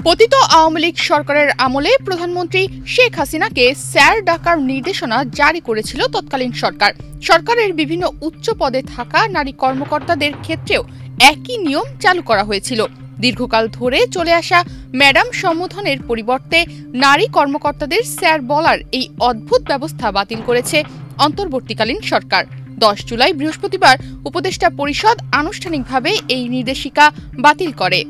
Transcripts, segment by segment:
পতিত আওয়ামী লীগ সরকারের আমলে প্রধানমন্ত্রী শেখ হাসিনাকে স্যার ডাকার নির্দেশনা জারি করেছিল তৎকালীন সরকার। সরকারের বিভিন্ন উচ্চ পদে থাকা নারী কর্মকর্তাদের ক্ষেত্রেও একই নিয়ম চালু করা হয়েছিল। দীর্ঘকাল ধরে চলে আসা ম্যাডাম সম্বোধনের পরিবর্তে নারী কর্মকর্তাদের স্যার বলার এই অদ্ভুত ব্যবস্থা বাতিল করেছে অন্তর্বর্তীকালীন সরকার। 10 জুলাই বৃহস্পতিবার উপদেষ্টা পরিষদ আনুষ্ঠানিকভাবে এই নির্দেশিকা বাতিল করে।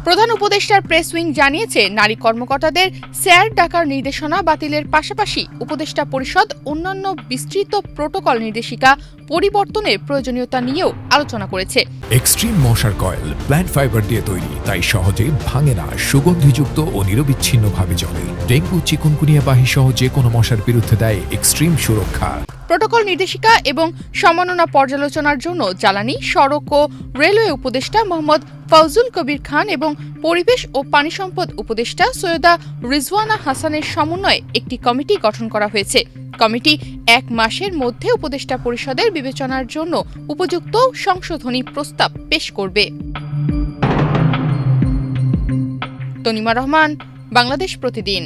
প্রধান উপদেষ্টার প্রেস উইং জানিয়েছে, নারী কর্মকর্তাদের স্যার ডাকার নির্দেশনা বাতিলের পাশাপাশি উপদেষ্টা পরিষদ অন্যান্য বিস্তৃত প্রোটোকল নির্দেশিকা পরিবর্তনের প্রয়োজনীয়তা নিয়েও আলোচনা করেছে। এক্সট্রিম মশার কয়েল প্ল্যান্ট ফাইবার দিয়ে তৈরি, তাই সহজে ভাঙে না, সুগন্ধিযুক্ত ও নিরবিচ্ছিন্নভাবে জ্বলে। ডেঙ্গু, চিকুনগুনিয়া বাহী সহ যে কোনো মশার বিরুদ্ধে দেয় এক্সট্রিম সুরক্ষা। প্রোটোকল নির্দেশিকা এবং সম্মাননা পর্যালোচনার জন্য জ্বালানি, সড়ক ও রেলওয়ে উপদেষ্টা মোহাম্মদ ফজলুল কবির খান এবং পরিবেশ ও পানি সম্পদ উপদেষ্টা সৈয়দা রিজওয়ানা হাসানের সমন্বয়ে একটি কমিটি গঠন করা হয়েছে। কমিটি 1 মাসের মধ্যে উপদেষ্টা পরিষদের বিবেচনার জন্য উপযুক্ত সংশোধনী প্রস্তাব পেশ করবে। তনিমা রহমান, বাংলাদেশ প্রতিদিন।